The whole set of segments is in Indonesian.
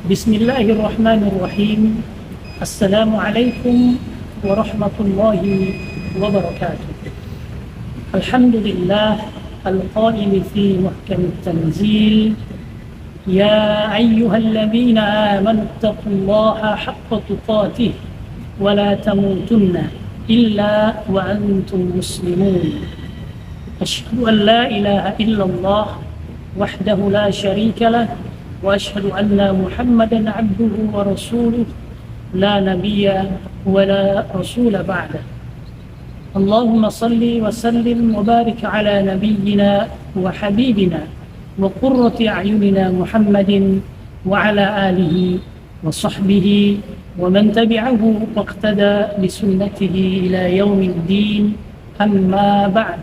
Bismillahirrahmanirrahim. Assalamualaikum warahmatullahi wabarakatuh. Alhamdulillah al-qail fi muhkam tanzil. Ya ayyuhalladzina amanu taqullaha haqqa tuqatih wa la tamutunna illa wa antum muslimun. Asyhadu an la ilaha illallah wahdahu la syarika lah وأشهد أن محمدا عبده ورسوله لا نبي ولا رسول بعده اللهم صل وسلم وبارك على نبينا وحبيبنا وقرة أعيننا محمد وعلى آله وصحبه ومن تبعه واقتدى بسنته إلى يوم الدين أما بعد.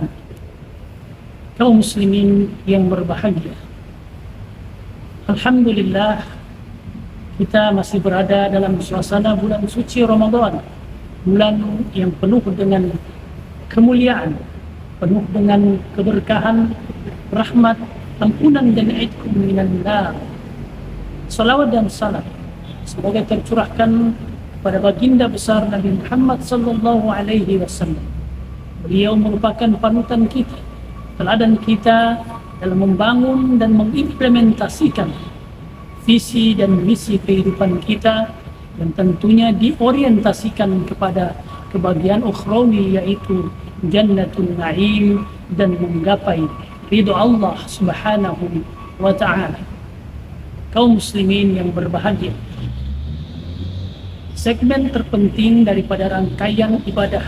Kaum muslimin yang berbahagia, alhamdulillah kita masih berada dalam suasana bulan suci Ramadan, bulan yang penuh dengan kemuliaan, penuh dengan keberkahan, rahmat, ampunan dan itqun minan nar. Salawat dan salam semoga tercurahkan pada baginda besar Nabi Muhammad sallallahu alaihi wasallam. Beliau merupakan panutan kita, teladan kita dalam membangun dan mengimplementasikan visi dan misi kehidupan kita yang tentunya diorientasikan kepada kebahagiaan ukhrawi, yaitu jannatul na'im dan menggapai ridho Allah subhanahu wa ta'ala. Kaum muslimin yang berbahagia, segmen terpenting daripada rangkaian ibadah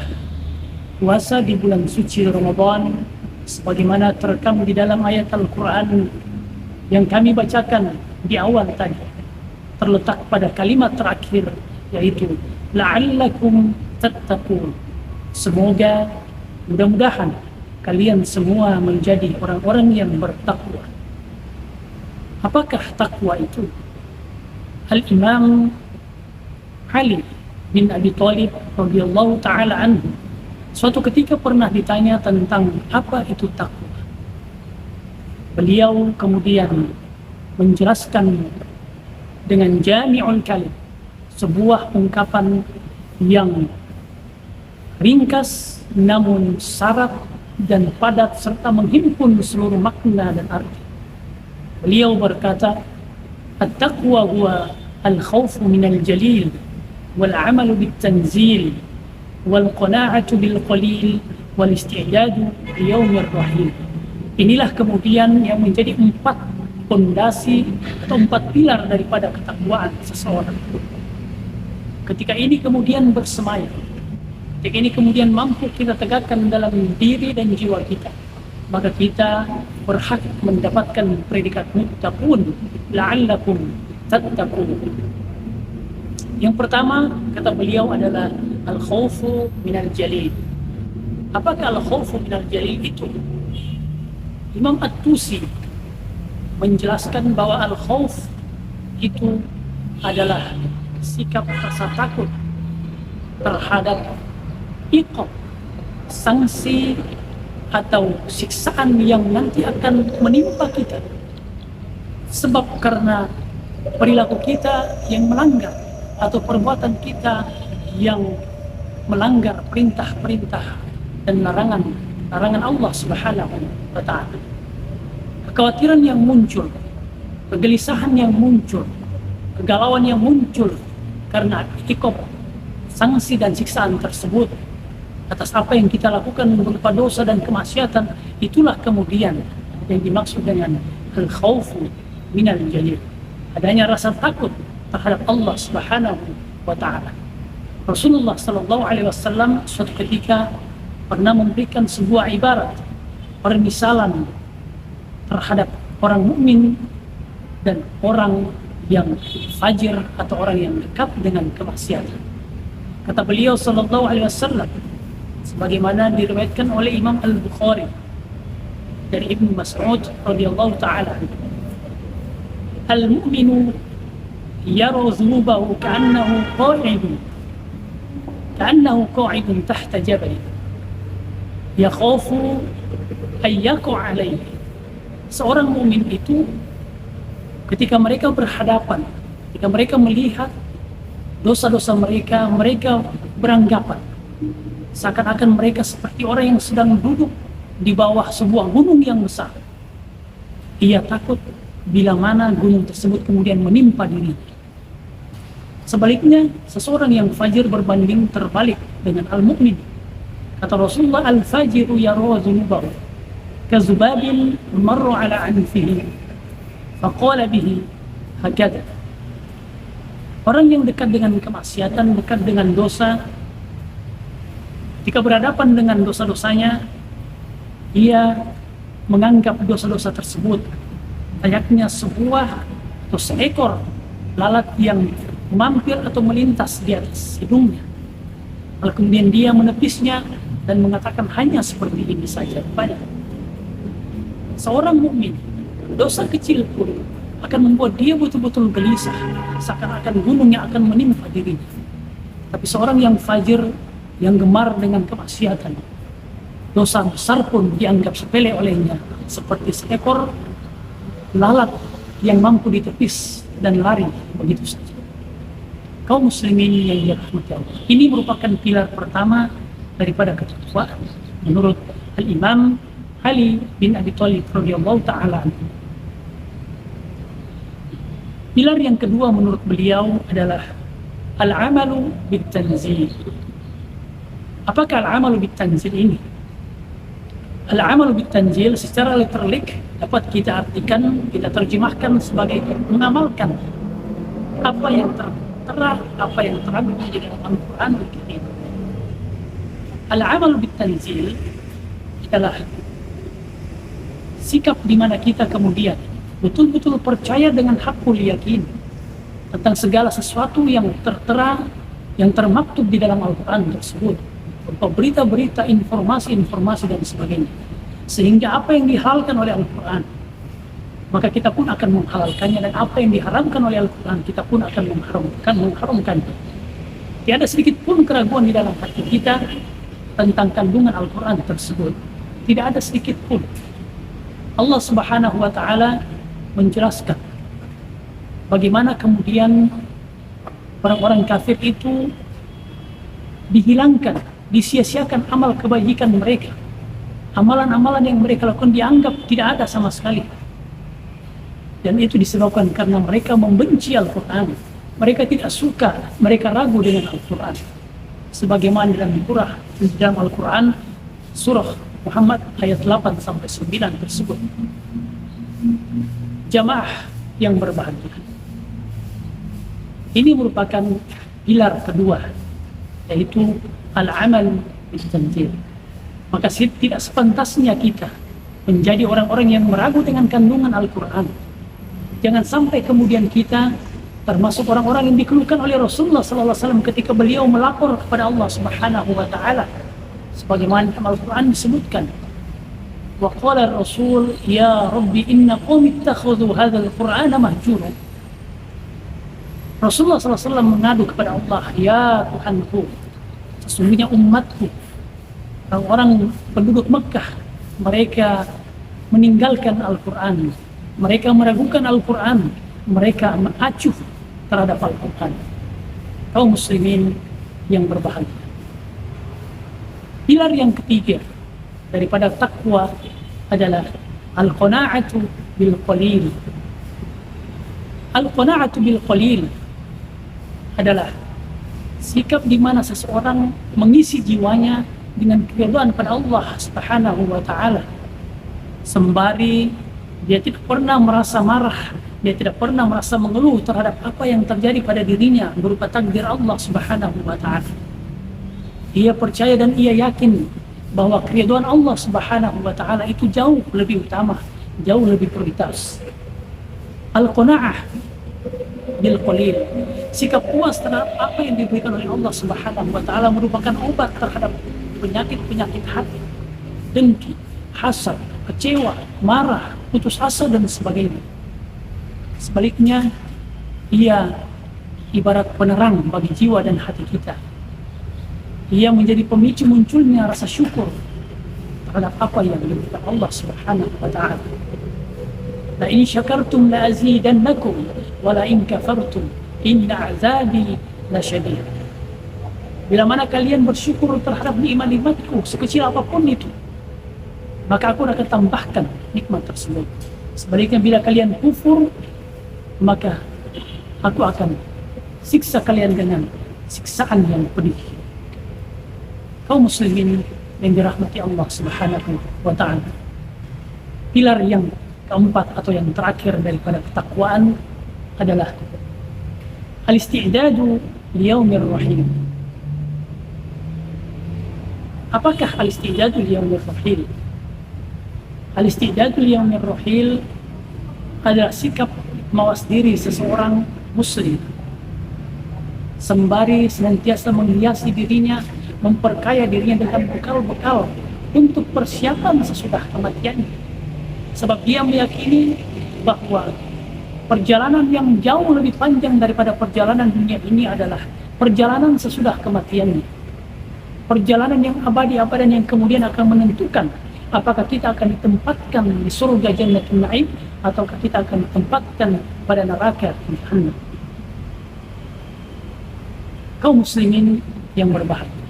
puasa di bulan suci Ramadan sebagaimana terekam di dalam ayat Al-Quran yang kami bacakan di awal tadi, terletak pada kalimat terakhir, yaitu la'allakum tattaqun. Semoga, mudah-mudahan kalian semua menjadi orang-orang yang bertakwa. Apakah takwa itu? Al-Imam Ali bin Abi Thalib radhiyallahu ta'ala anhu suatu ketika pernah ditanya tentang apa itu takwa. Beliau kemudian menjelaskan dengan jami'ul kalim, sebuah ungkapan yang ringkas namun syarat dan padat serta menghimpun seluruh makna dan arti. Beliau berkata, at-taqwa huwa al-khawfu minal jalil wal 'amalu bit-tanzil wal qana'atu bil qalil wal isti'dadu li yaumir rahim. Inilah kemudian yang menjadi 4 pondasi atau 4 pilar daripada ketakwaan seseorang. Ketika ini kemudian bersemayam, ketika ini kemudian mampu kita tegakkan dalam diri dan jiwa kita, maka kita berhak mendapatkan predikat muttaqun, la'allakum tattaqun. Yang pertama, kata beliau, adalah al-khawfu minal jalil. Apakah al-khawfu minal jalil itu? Imam At-Tusi menjelaskan bahwa al-khawf itu adalah sikap rasa takut terhadap iqab, sanksi atau siksaan yang nanti akan menimpa kita sebab karena perilaku kita yang melanggar atau perbuatan kita yang melanggar perintah-perintah dan larangan Allah subhanahu wa ta'ala. Kekhawatiran yang muncul, kegelisahan yang muncul, kegalauan yang muncul karena iqab, sanksi dan siksaan tersebut atas apa yang kita lakukan berupa dosa dan kemaksiatan, itulah kemudian yang dimaksud dengan al-khawfu minal jalil. Adanya rasa takut terhadap Allah subhanahu wa ta'ala. Rasulullah sallallahu alaihi wasallam suatu ketika pernah memberikan sebuah ibarat, permisalan terhadap orang mukmin dan orang yang fajir atau orang yang dekat dengan kemaksiatan. Kata beliau sallallahu alaihi wasallam, sebagaimana diriwayatkan oleh Imam Al-Bukhari dari Ibnu Mas'ud radhiyallahu ta'ala, al-mu'minu yara dhunubahu ka'annahu qa'idun tahta jabal yakhafu an yaqa' alayhi. Seorang mukmin itu ketika mereka berhadapan Jika mereka melihat dosa-dosa mereka, mereka beranggapan seakan-akan mereka seperti orang yang sedang duduk di bawah sebuah gunung yang besar. Ia takut bila mana gunung tersebut kemudian menimpa dirinya. Sebaliknya, seseorang yang fajir berbanding terbalik dengan al-mu'min. Kata Rasulullah, al-fajiru yara dhunubahu kazubabin marra ala anfihi faqala bihi hakada. Orang yang dekat dengan kemaksiatan, dekat dengan dosa, jika berhadapan dengan dosa-dosanya, ia menganggap dosa-dosa tersebut layaknya sebuah atau seekor lalat yang mampir atau melintas di atas hidungnya. Lalu kemudian dia menepisnya dan mengatakan hanya seperti ini saja. Banyak. Seorang mukmin, dosa kecil pun akan membuat dia betul-betul gelisah, seakan-akan gunung yang akan menimpa dirinya. Tapi seorang yang fajir, yang gemar dengan kemaksiatan, dosa besar pun dianggap sepele olehnya, seperti seekor lalat yang mampu ditepis dan lari begitu saja. Kaum muslimin yang dirahmati Allah, ini merupakan pilar pertama daripada ketakwaan menurut Al-Imam Ali bin Abi Thalib radhiyallahu taala anhu. Pilar yang kedua menurut beliau adalah al-amalu bit-tanzil. Apakah al-amalu bit-tanzil ini? Al-amalu bit-tanzil secara literal dapat kita artikan, kita terjemahkan sebagai mengamalkan apa yang tertera, apa yang terang di dalam Al-Quran Al-Karim. Al-amalu bit-tanzil adalah sikap di mana kita kemudian betul-betul percaya dengan hakul yakin tentang segala sesuatu yang tertera, yang termaktub di dalam Al-Quran tersebut, berupa berita-berita, informasi-informasi dan sebagainya. Sehingga apa yang dihalalkan oleh Al-Quran, maka kita pun akan menghalalkannya, dan apa yang diharamkan oleh Al-Quran, kita pun akan mengharamkannya. Tiada sedikit pun keraguan di dalam hati kita tentang kandungan Al-Quran tersebut. Tidak ada sedikit pun. Allah Subhanahu wa Ta'ala menjelaskan bagaimana kemudian orang-orang kafir itu dihilangkan, disia-siakan amal kebajikan mereka. Amalan-amalan yang mereka lakukan dianggap tidak ada sama sekali. Dan itu disebabkan karena mereka membenci Al-Quran. Mereka tidak suka, mereka ragu dengan Al-Quran. Sebagaimana di dalam Al-Quran surah Muhammad ayat 8-9 tersebut. Jamaah yang berbahagia, ini merupakan pilar kedua, yaitu al-amal bil-tanzil. Maka tidak sepantasnya kita menjadi orang-orang yang meragu dengan kandungan Al-Quran. Jangan sampai kemudian kita termasuk orang-orang yang dikeluhkan oleh Rasulullah SAW ketika beliau melapor kepada Allah Subhanahu wa Ta'ala. Sebagaimana dalam Al-Quran disebutkan, wa qala ar-rasul ya rabbi inna qaumi ittakhadhu hadzal qur'ana mahjura. Rasulullah SAW mengadu kepada Allah, ya Tuhanku, sesungguhnya umatku, orang-orang penduduk Mekah, mereka meninggalkan Al-Quran, mereka meragukan Al-Quran, mereka mengacuh terhadap Al-Quran. Kaum muslimin yang berbahagia, pilar yang ketiga daripada takwa adalah al-qana'atu bil qalil. Al-qana'atu bil qalil adalah sikap di mana seseorang mengisi jiwanya dengan keridhaan pada Allah Subhanahu wa Ta'ala, sembari dia tidak pernah merasa marah, dia tidak pernah merasa mengeluh terhadap apa yang terjadi pada dirinya berupa takdir Allah Subhanahu wa Ta'ala. Ia percaya dan ia yakin bahwa keridhaan Allah Subhanahu wa Ta'ala itu jauh lebih utama, jauh lebih prioritas. Al-qana'ah bil qalil, sikap puas terhadap apa yang diberikan oleh Allah Subhanahu wa Ta'ala, merupakan obat terhadap penyakit-penyakit hati, dengki, hasad, kecewa, marah, putus asa dan sebagainya. Sebaliknya, ia ibarat penerang bagi jiwa dan hati kita. Ia menjadi pemicu munculnya rasa syukur terhadap apa yang diberikan Allah Subhanahu wa Ta'ala. La in syakartum la azidannakum wa la in kafartum inna azabi lasyadid. Bila mana kalian bersyukur terhadap nikmat-nikmatku sekecil apapun itu, maka aku akan tambahkan nikmat tersebut. Sebaliknya bila kalian kufur, maka aku akan siksa kalian dengan siksaan yang pedih. Kaum muslimin yang dirahmati Allah Subhanahu wa ta'ala, pilar yang keempat atau yang terakhir daripada ketakwaan adalah al-isti'dadu liyaumir rahim. Apakah al-isti'dadu liyaumir rahil? Al-isti'dadu liyaumir rahil adalah sikap mawas diri seseorang muslim sembari senantiasa menghiasi dirinya, memperkaya dirinya dengan bekal-bekal untuk persiapan sesudah kematiannya. Sebab dia meyakini bahwa perjalanan yang jauh lebih panjang daripada perjalanan dunia ini adalah perjalanan sesudah kematiannya. Perjalanan yang abadi-abadan yang kemudian akan menentukan apakah kita akan ditempatkan di surga Jannatul Na'im ataukah kita akan ditempatkan pada neraka Jahannam. Kaum muslimin yang berbahagia,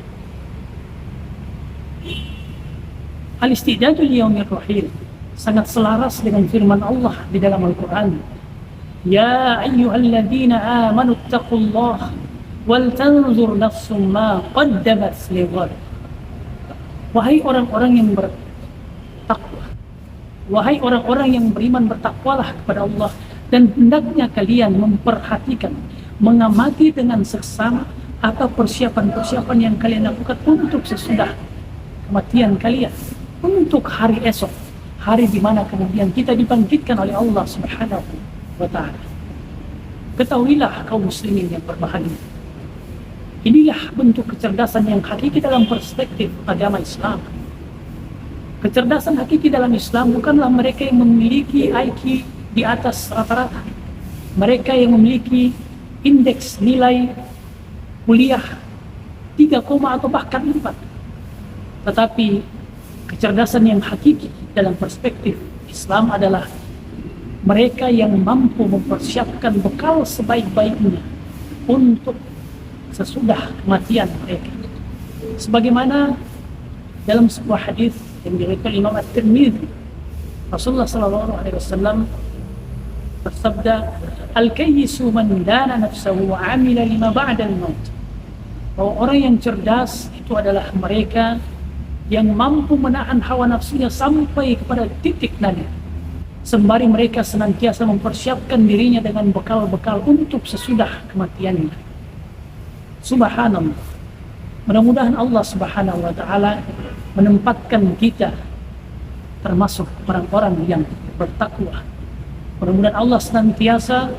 al-istidadu liyaumir rahil sangat selaras dengan firman Allah di dalam Al-Quran. Ya ayyuhalladzina amanu taqullaha wal tanzur nafsum ma qaddamat lighad. Wahai orang-orang yang bertakwa, wahai orang-orang yang beriman, bertakwalah kepada Allah, dan hendaknya kalian memperhatikan, mengamati dengan seksama apa persiapan-persiapan yang kalian lakukan untuk sesudah kematian kalian, untuk hari esok, hari di mana kemudian kita dibangkitkan oleh Allah Subhanahu wa ta'ala. Ketahuilah kaum muslimin yang berbahagia, inilah bentuk kecerdasan yang hakiki dalam perspektif agama Islam. Kecerdasan hakiki dalam Islam bukanlah mereka yang memiliki IQ di atas rata-rata, mereka yang memiliki indeks nilai kuliah 3, atau bahkan 4. Tetapi kecerdasan yang hakiki dalam perspektif Islam adalah mereka yang mampu mempersiapkan bekal sebaik-baiknya untuk sesudah kematian mereka. Sebagaimana dalam sebuah hadis yang diriwayatkan Imam At-Tirmidzi, Rasulullah sallallahu alaihi wasallam bersabda, al-kayyisu man dana nafsahu wa 'amila lima ba'da al-maut. Bahwa orang yang cerdas itu adalah mereka yang mampu menahan hawa nafsunya sampai kepada titik nadir, sembari mereka senantiasa mempersiapkan dirinya dengan bekal-bekal untuk sesudah kematiannya. Subhanallah. Mudah-mudahan Allah Subhanahu wa ta'ala menempatkan kita termasuk orang-orang yang bertakwa. Mudah-mudahan Allah senantiasa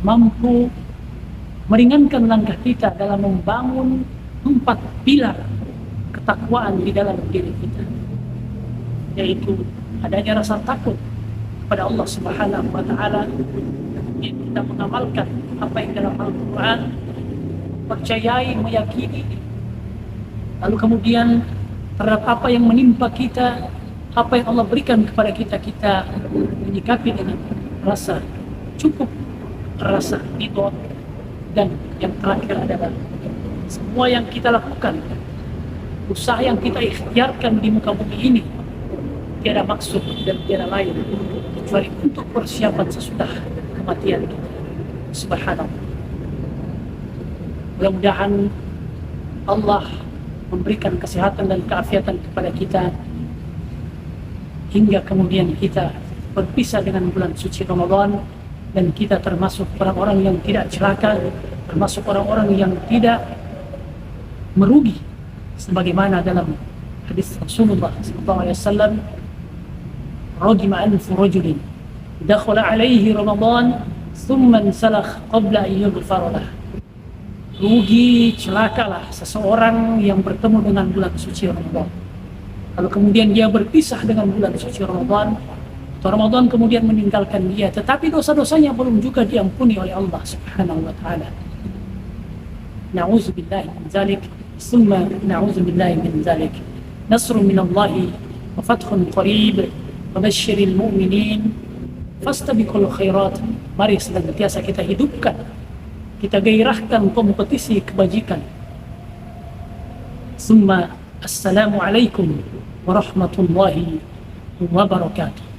mampu meringankan langkah kita dalam membangun 4 pilar ketakwaan di dalam diri kita, yaitu adanya rasa takut kepada Allah Subhanahu wa ta'ala, kita mengamalkan apa yang dalam Al-Quran, percayai, meyakini, lalu kemudian terhadap apa yang menimpa kita, apa yang Allah berikan kepada kita, kita menyikapi dengan rasa cukup, rasa ridho, dan yang terakhir adalah semua yang kita lakukan, usaha yang kita ikhtiarkan di muka bumi ini, tiada maksud dan tiada lain kecuali untuk persiapan sesudah kematian kita. Subhanallah. Mudah-mudahan Allah memberikan kesehatan dan keafiatan kepada kita hingga kemudian kita berpisah dengan bulan suci Ramadan, dan kita termasuk orang-orang yang tidak celaka, termasuk orang-orang yang tidak merugi, sebagaimana dalam hadis Rasulullah SAW, rajima anfu rajulin dakhala alaihi Ramadan thumma salakh qabla an yughfar lah. Rugi, celakalah seseorang yang bertemu dengan bulan suci Ramadan, lalu kemudian dia berpisah dengan bulan suci Ramadan, atau Ramadan kemudian meninggalkan dia, tetapi dosa-dosanya belum juga diampuni oleh Allah Subhanahu wa ta'ala. Na'udzubillahi min zalik, summa na'udzubillahi min zalik. Nasrun minallahi wa fathun qarib wa basyiril mu'minin fastabiqul khairat. Mari senantiasa kita hidupkan kita gairahkan kompetisi kebajikan. Summa assalamualaikum warahmatullahi wabarakatuh.